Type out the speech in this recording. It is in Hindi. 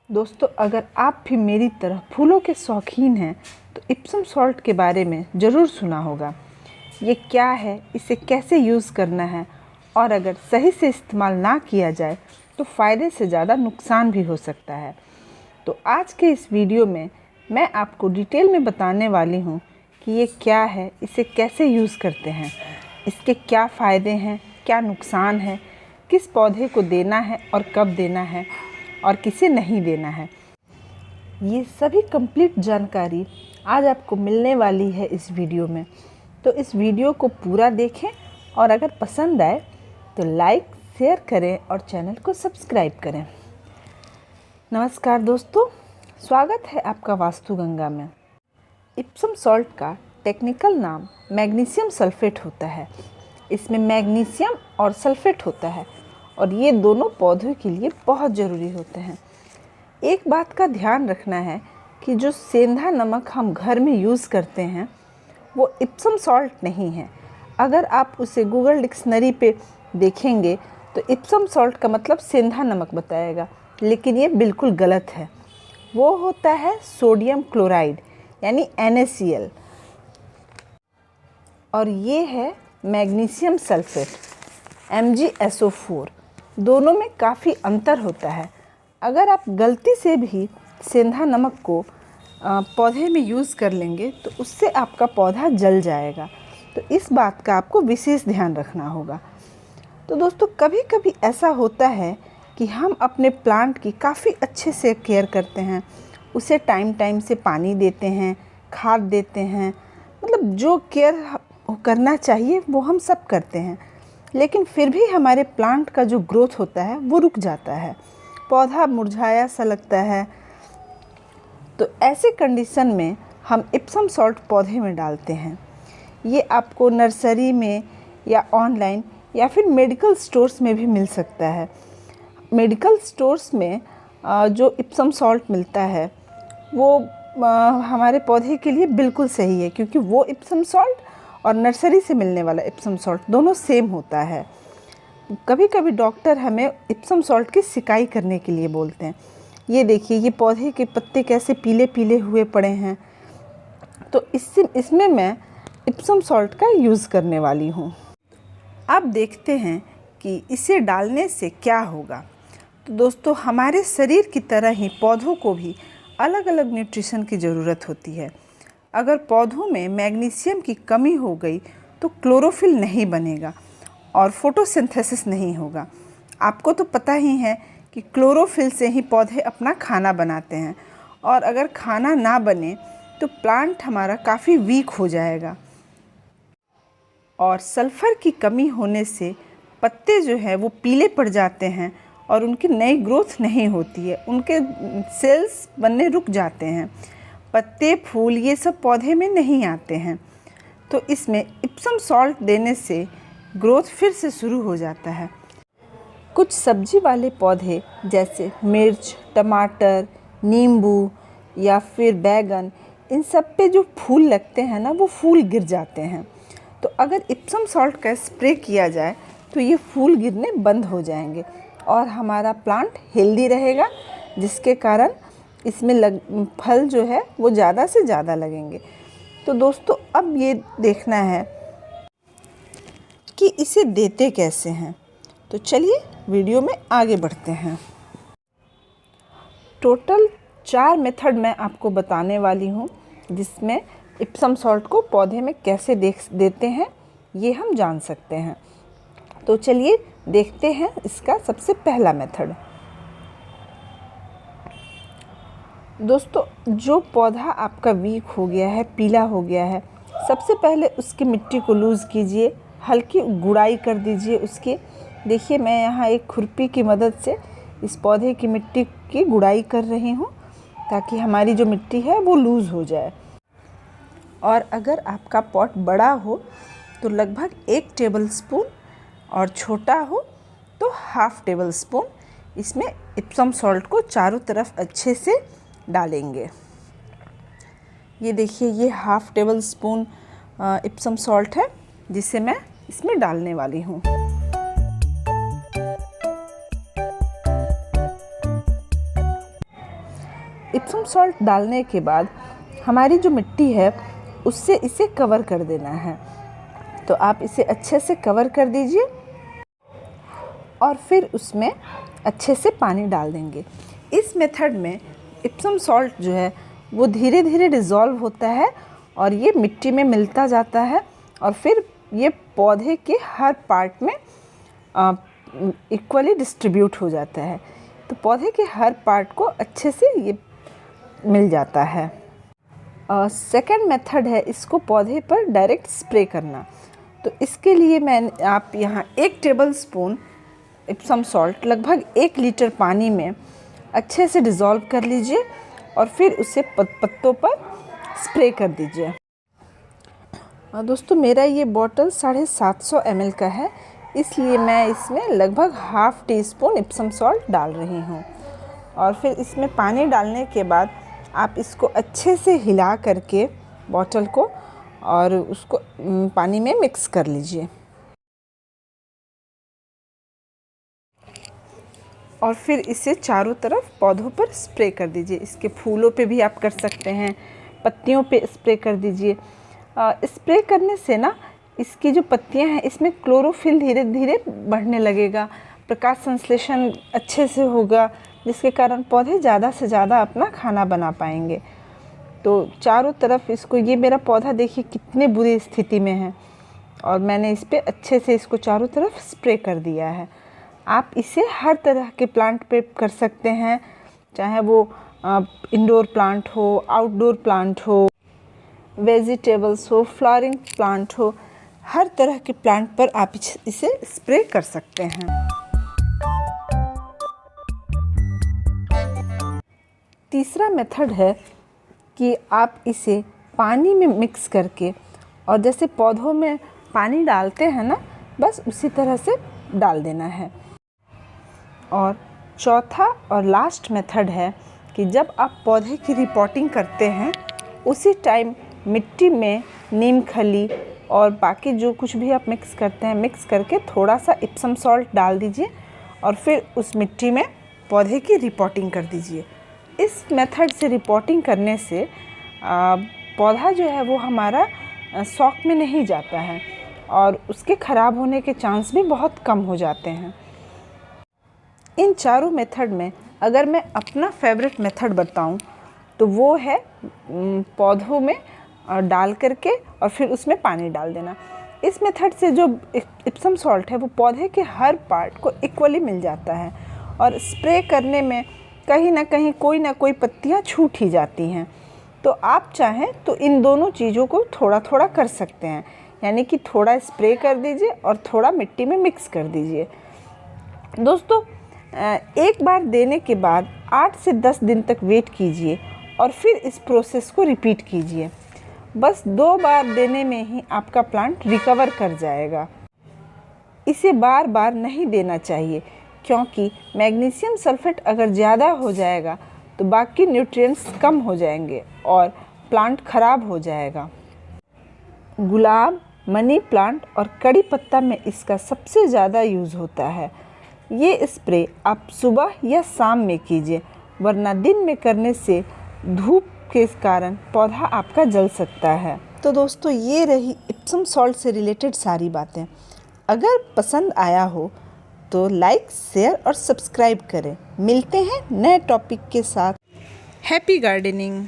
दोस्तों, अगर आप भी मेरी तरह फूलों के शौकीन हैं तो इप्सम सॉल्ट के बारे में ज़रूर सुना होगा। ये क्या है, इसे कैसे यूज़ करना है और अगर सही से इस्तेमाल ना किया जाए तो फ़ायदे से ज़्यादा नुकसान भी हो सकता है। तो आज के इस वीडियो में मैं आपको डिटेल में बताने वाली हूँ कि ये क्या है, इसे कैसे यूज़ करते हैं, इसके क्या फ़ायदे हैं, क्या नुकसान है, किस पौधे को देना है और कब देना है और किसे नहीं देना है। ये सभी कंप्लीट जानकारी आज आपको मिलने वाली है इस वीडियो में। तो इस वीडियो को पूरा देखें और अगर पसंद आए तो लाइक, शेयर करें और चैनल को सब्सक्राइब करें। नमस्कार दोस्तों, स्वागत है आपका वास्तु गंगा में। इप्सम सॉल्ट का टेक्निकल नाम मैग्नीशियम सल्फेट होता है। इसमें मैग्नीशियम और सल्फेट होता है और ये दोनों पौधों के लिए बहुत ज़रूरी होते हैं। एक बात का ध्यान रखना है कि जो सेंधा नमक हम घर में यूज़ करते हैं वो इप्सम सॉल्ट नहीं है। अगर आप उसे गूगल डिक्शनरी पे देखेंगे तो इप्सम सॉल्ट का मतलब सेंधा नमक बताएगा, लेकिन ये बिल्कुल गलत है। वो होता है सोडियम क्लोराइड यानी NaCl और ये है मैग्नीशियम सल्फेट MgSO4। दोनों में काफ़ी अंतर होता है। अगर आप गलती से भी सेंधा नमक को पौधे में यूज़ कर लेंगे तो उससे आपका पौधा जल जाएगा। तो इस बात का आपको विशेष ध्यान रखना होगा। तो दोस्तों, कभी कभी ऐसा होता है कि हम अपने प्लांट की काफ़ी अच्छे से केयर करते हैं, उसे टाइम टाइम से पानी देते हैं, खाद देते हैं, मतलब जो केयर करना चाहिए वो हम सब करते हैं, लेकिन फिर भी हमारे प्लांट का जो ग्रोथ होता है वो रुक जाता है, पौधा मुरझाया सा लगता है। तो ऐसे कंडीशन में हम इप्सम सॉल्ट पौधे में डालते हैं। ये आपको नर्सरी में या ऑनलाइन या फिर मेडिकल स्टोर्स में भी मिल सकता है। मेडिकल स्टोर्स में जो इप्सम सॉल्ट मिलता है वो हमारे पौधे के लिए बिल्कुल सही है, क्योंकि वो इप्सम सॉल्ट और नर्सरी से मिलने वाला इप्सम सॉल्ट दोनों सेम होता है। कभी कभी डॉक्टर हमें इप्सम सॉल्ट की सिकाई करने के लिए बोलते हैं। ये देखिए, ये पौधे के पत्ते कैसे पीले पीले हुए पड़े हैं। तो इसमें मैं इप्सम सॉल्ट का यूज़ करने वाली हूँ। अब देखते हैं कि इसे डालने से क्या होगा। तो दोस्तों, हमारे शरीर की तरह ही पौधों को भी अलग अलग न्यूट्रिशन की ज़रूरत होती है। अगर पौधों में मैग्नीशियम की कमी हो गई तो क्लोरोफिल नहीं बनेगा और फोटोसिंथेसिस नहीं होगा। आपको तो पता ही है कि क्लोरोफिल से ही पौधे अपना खाना बनाते हैं, और अगर खाना ना बने तो प्लांट हमारा काफ़ी वीक हो जाएगा। और सल्फ़र की कमी होने से पत्ते जो हैं वो पीले पड़ जाते हैं और उनकी नई ग्रोथ नहीं होती है, उनके सेल्स बनने रुक जाते हैं, पत्ते फूल ये सब पौधे में नहीं आते हैं। तो इसमें इप्सम सॉल्ट देने से ग्रोथ फिर से शुरू हो जाता है। कुछ सब्जी वाले पौधे जैसे मिर्च, टमाटर, नींबू या फिर बैगन, इन सब पे जो फूल लगते हैं ना, वो फूल गिर जाते हैं। तो अगर इप्सम सॉल्ट का स्प्रे किया जाए तो ये फूल गिरने बंद हो जाएंगे और हमारा प्लांट हेल्दी रहेगा, जिसके कारण इसमें फल जो है वो ज़्यादा से ज़्यादा लगेंगे। तो दोस्तों, अब ये देखना है कि इसे देते कैसे हैं। तो चलिए वीडियो में आगे बढ़ते हैं। टोटल 4 मेथड मैं आपको बताने वाली हूँ, जिसमें इप्सम सॉल्ट को पौधे में कैसे देते हैं ये हम जान सकते हैं। तो चलिए देखते हैं इसका सबसे पहला मेथड। दोस्तों, जो पौधा आपका वीक हो गया है, पीला हो गया है, सबसे पहले उसकी मिट्टी को लूज़ कीजिए, हल्की गुड़ाई कर दीजिए उसकी। देखिए, मैं यहाँ एक खुरपी की मदद से इस पौधे की मिट्टी की गुड़ाई कर रही हूँ ताकि हमारी जो मिट्टी है वो लूज़ हो जाए। और अगर आपका पॉट बड़ा हो तो लगभग 1 टेबलस्पून और छोटा हो तो ½ टेबलस्पून इसमें इप्सम सॉल्ट को चारों तरफ अच्छे से डालेंगे। ये देखिए, ये ½ टेबलस्पून इप्सम सॉल्ट है जिसे मैं इसमें डालने वाली हूँ। इप्सम सॉल्ट डालने के बाद हमारी जो मिट्टी है उससे इसे कवर कर देना है। तो आप इसे अच्छे से कवर कर दीजिए और फिर उसमें अच्छे से पानी डाल देंगे। इस मेथड में इप्सम सॉल्ट जो है वो धीरे धीरे डिज़ोल्व होता है और ये मिट्टी में मिलता जाता है और फिर ये पौधे के हर पार्ट में इक्वली डिस्ट्रीब्यूट हो जाता है। तो पौधे के हर पार्ट को अच्छे से ये मिल जाता है। सेकंड मेथड है इसको पौधे पर डायरेक्ट स्प्रे करना। तो इसके लिए आप यहाँ 1 टेबल स्पून इप्सम सॉल्ट लगभग 1 लीटर पानी में अच्छे से डिज़ोल्व कर लीजिए और फिर उसे पत्तों पर स्प्रे कर दीजिए। दोस्तों मेरा ये बॉटल 750 ml का है, इसलिए मैं इसमें लगभग ½ टीस्पून इप्सम सॉल्ट डाल रही हूँ। और फिर इसमें पानी डालने के बाद आप इसको अच्छे से हिला करके बॉटल को और उसको पानी में मिक्स कर लीजिए। और फिर इसे चारों तरफ पौधों पर स्प्रे कर दीजिए। इसके फूलों पे भी आप कर सकते हैं, पत्तियों पे स्प्रे कर दीजिए। स्प्रे करने से ना इसकी जो पत्तियां हैं इसमें क्लोरोफिल धीरे धीरे बढ़ने लगेगा, प्रकाश संश्लेषण अच्छे से होगा, जिसके कारण पौधे ज़्यादा से ज़्यादा अपना खाना बना पाएंगे। तो चारों तरफ इसको, ये मेरा पौधा देखिए कितने बुरी स्थिति में है और मैंने इस पर अच्छे से इसको चारों तरफ स्प्रे कर दिया है। आप इसे हर तरह के प्लांट पे कर सकते हैं, चाहे वो इंडोर प्लांट हो, आउटडोर प्लांट हो, वेजिटेबल्स हो, फ्लावरिंग प्लांट हो, हर तरह के प्लांट पर आप इसे स्प्रे कर सकते हैं। तीसरा मेथड है कि आप इसे पानी में मिक्स करके, और जैसे पौधों में पानी डालते हैं ना, बस उसी तरह से डाल देना है। और चौथा और लास्ट मेथड है कि जब आप पौधे की रिपोर्टिंग करते हैं उसी टाइम मिट्टी में नीम खली और बाकी जो कुछ भी आप मिक्स करते हैं, मिक्स करके थोड़ा सा इप्सम सॉल्ट डाल दीजिए और फिर उस मिट्टी में पौधे की रिपोर्टिंग कर दीजिए। इस मेथड से रिपोर्टिंग करने से पौधा जो है वो हमारा शॉक में नहीं जाता है और उसके ख़राब होने के चांस भी बहुत कम हो जाते हैं। इन चारों मेथड में अगर मैं अपना फेवरेट मेथड बताऊं तो वो है पौधों में डाल करके और फिर उसमें पानी डाल देना। इस मेथड से जो इप्सम सॉल्ट है वो पौधे के हर पार्ट को इक्वली मिल जाता है और स्प्रे करने में कहीं ना कहीं कोई ना कोई पत्तियां छूट ही जाती हैं। तो आप चाहें तो इन दोनों चीज़ों को थोड़ा थोड़ा कर सकते हैं, यानी कि थोड़ा स्प्रे कर दीजिए और थोड़ा मिट्टी में मिक्स कर दीजिए। दोस्तों एक बार देने के बाद 8 से 10 दिन तक वेट कीजिए और फिर इस प्रोसेस को रिपीट कीजिए। बस 2 बार देने में ही आपका प्लांट रिकवर कर जाएगा। इसे बार बार नहीं देना चाहिए, क्योंकि मैग्नीशियम सल्फेट अगर ज़्यादा हो जाएगा तो बाकी न्यूट्रिएंट्स कम हो जाएंगे और प्लांट खराब हो जाएगा। गुलाब, मनी प्लांट और कड़ी पत्ता में इसका सबसे ज़्यादा यूज़ होता है। ये स्प्रे आप सुबह या शाम में कीजिए, वरना दिन में करने से धूप के कारण पौधा आपका जल सकता है। तो दोस्तों ये रही इप्सम सॉल्ट से रिलेटेड सारी बातें। अगर पसंद आया हो तो लाइक, शेयर और सब्सक्राइब करें। मिलते हैं नए टॉपिक के साथ। Happy gardening.